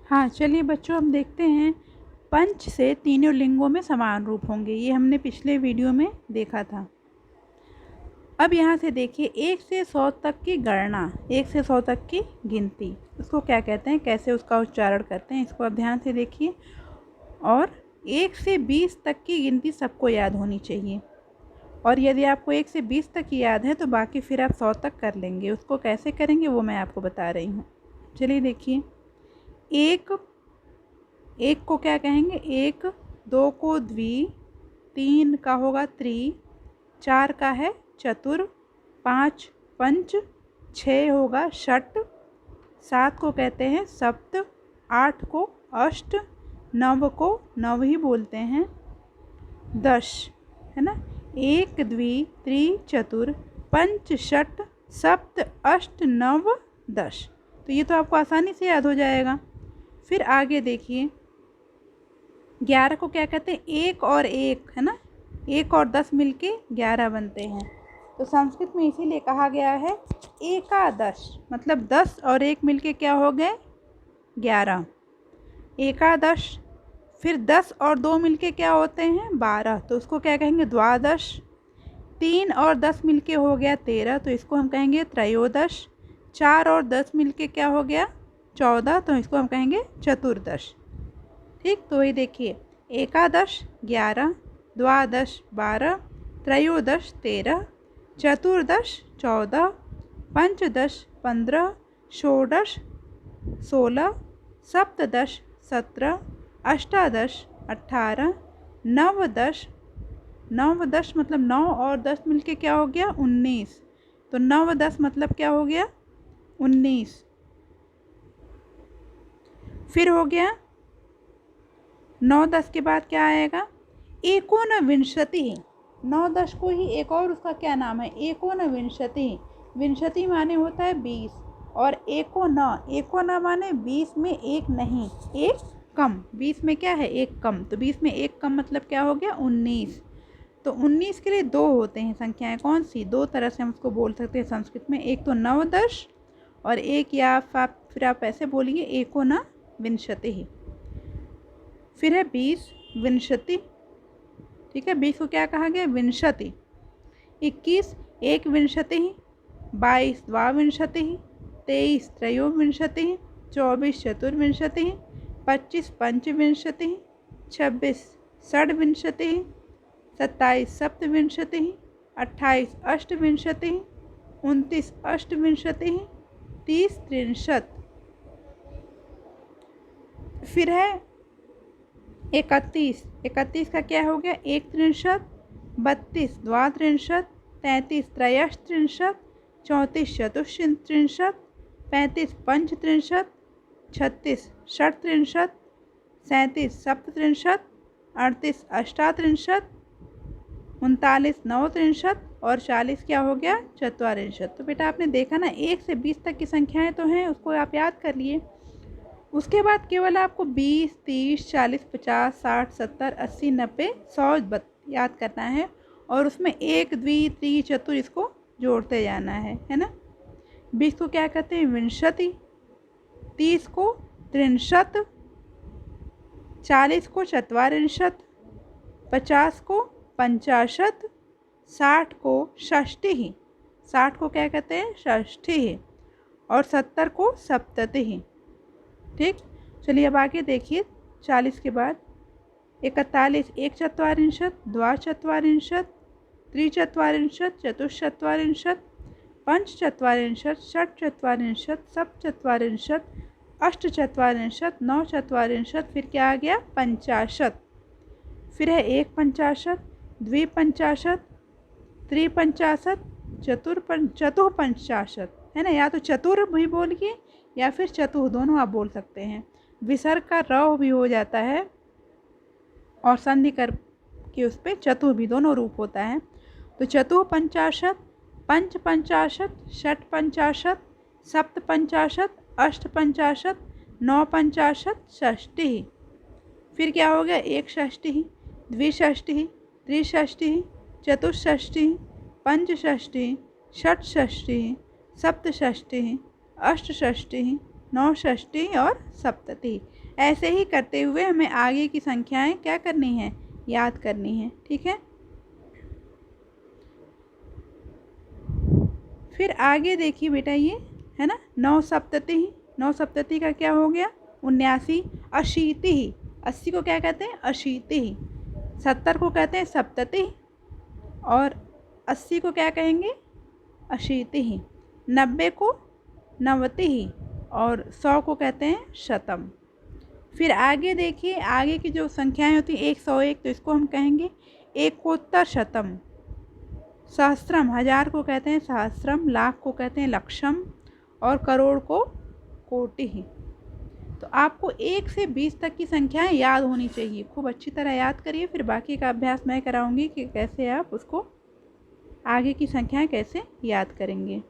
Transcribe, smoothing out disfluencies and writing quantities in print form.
हाँ, चलिए बच्चों, हम देखते हैं पंच से तीनों लिंगों में समान रूप होंगे। ये हमने पिछले वीडियो में देखा था। अब यहाँ से देखिए 1 से 100 तक की गणना, 1 से 100 तक की गिनती, उसको क्या कहते हैं, कैसे उसका उच्चारण करते हैं, इसको आप ध्यान से देखिए। और 1 से 20 तक की गिनती सबको याद होनी चाहिए। और यदि आपको 1 से 20 तक की याद है तो बाकी फिर आप 100 तक कर लेंगे। उसको कैसे करेंगे वो मैं आपको बता रही हूँ। चलिए देखिए, एक को क्या कहेंगे, एक। दो को द्वि, तीन का होगा त्रि, चार का है चतुर, पाँच पंच, छः होगा षट, सात को कहते हैं सप्त, आठ को अष्ट, नव को नव ही बोलते हैं, 10 है ना। एक द्वि त्रि चतुर पंच षट सप्त अष्ट नव 10। तो ये तो आपको आसानी से याद हो जाएगा। फिर आगे देखिए, 11 को क्या कहते हैं, एक और एक, है ना। 1 और 10 मिलके 11 बनते हैं। तो संस्कृत में इसीलिए कहा गया है एकादश, मतलब 10 और 1 मिलके क्या हो गए, 11, एकादश। फिर 10 और 2 मिलके क्या होते हैं, 12, तो उसको क्या कहेंगे, द्वादश। 3 और 10 मिलके हो गया 13, तो इसको हम कहेंगे त्रयोदश। 4 और 10 मिलके क्या हो गया, 14, तो इसको हम कहेंगे चतुर्दश। ठीक, तो ये देखिए, एकादश 11, द्वादश 12, त्रयोदश 13, चतुर्दश 14, पंचदश 15, षोडश 16, सप्तदश 17, अष्टादश 18, नवदश, नवदश मतलब 9 और 10 मिलके क्या हो गया, 19, तो 9 10 मतलब क्या हो गया, 19। फिर हो गया 9 10 के बाद क्या आएगा, एकोनविंशति। 9 10 को ही एक और उसका क्या नाम है, एकोनविंशति। विंशति माने होता है 20, और एकोन माने 20 में एक नहीं, एक कम। 20 में क्या है, एक कम, तो 20 में एक कम मतलब क्या हो गया, 19। तो 19 के लिए 2 होते हैं संख्याएं, कौन सी, 2 तरह से हम उसको बोल सकते हैं संस्कृत में, एक तो 9 10 और एक, या फिर आप ऐसे बोलिए एकोनविंशति ही। फिर है 20 विंशति, ठीक है, 20 को क्या कहा गया, विंशति। 21 एक विंशति, 22 द्वाविंशति, 23 त्रयोविंशति, 24 चतुर्विंशति, 25 पंचविंशति, 26 षड्विंशति, 27 सप्तविंशति, 28 अष्टविंशति, 29 अष्टविंशति, 30 63। फिर है 31, 31 का क्या हो गया, एक त्रिंशत, 32 द्वात्रिंशत, 33 त्रयस्त्रिंशत, 34 चतुस्त्रिंशत, 35 पंचत्रिंशत, 36 षट्त्रिंशत, 37 सप्तत्रिंशत, 38 अष्टात्रिंशत, 39 नवत्रिंशत और 40 क्या हो गया, चत्वारिंशत। तो बेटा आपने देखा ना, 1 से 20 तक की संख्याएं तो हैं, उसको आप याद कर लिए। उसके बाद केवल आपको 20 30 40 50 60 70 80 90 100 याद करना है, और उसमें एक द्वि त्रि चतुर इसको जोड़ते जाना है ना। 20 को क्या कहते हैं, विंशति। 30 को त्रिंशत, 40 को चत्वारिंशत, 50 को पंचाशत, 60 को षष्ठी ही, 60 को क्या कहते हैं, षष्ठी ही, और 70 को सप्तति ही। ठीक, चलिए अब आगे देखिए, 40 के बाद 41 एक चत्वारिंशत, द्वाचत्वारिंशत, त्रिचत्वारिंशत, चतुश्चत्वारिंशत, पंचचत्वारिंशत, षट्चत्वारिंशत, सप्तचत्वारिंशत, अष्टचत्वारिंशत, नवचत्वारिंशत, फिर क्या आ गया, पंचाशत। फिर है एक पंचाशत, द्विपंचाशत, त्रिपंचाशत, चतुःपंचाशत, है ना। या तो चतुर भी बोलिए या फिर चतुः, दोनों आप बोल सकते हैं। विसर्ग का रव भी हो जाता है और संधि कर के उस पर चतुः भी, दोनों रूप होता है। तो चतुःपंचाशत, पंचपंचाशत, षट्पंचाशत, सप्तपंचाशत, अष्टपंचाशत, नवपंचाशत, षष्ठी। फिर क्या हो गया, एक षष्ठी, द्विषष्ठी, त्रिषष्ठी, चतुष्षष्ठी, पंचषष्ठी, षट्षष्ठी, सप्तषष्ठी, अष्टषष्ठी, 9 षष्ठी और सप्तती। ऐसे ही करते हुए हमें आगे की संख्याएं क्या करनी है, याद करनी है। ठीक है, फिर आगे देखिए बेटा, ये है ना 9 सप्तती। 9 सप्तती का क्या हो गया, 79। अशीति, 80 को क्या कहते हैं, अशीति। 70 को कहते हैं सप्तति और 80 को क्या कहेंगे, अशीति। 90 को नवति और 100 को कहते हैं शतम। फिर आगे देखिए, आगे की जो संख्याएं होती हैं 101, तो इसको हम कहेंगे एकोत्तर शतम। सहस्त्रम, 1000 को कहते हैं सहस्त्रम, लाख को कहते हैं लक्षम और करोड़ को कोटि। तो आपको 1 से 20 तक की संख्याएं याद होनी चाहिए, खूब अच्छी तरह याद करिए। फिर बाकी का अभ्यास मैं कराऊंगी कि कैसे आप उसको आगे की संख्याएं कैसे याद करेंगे।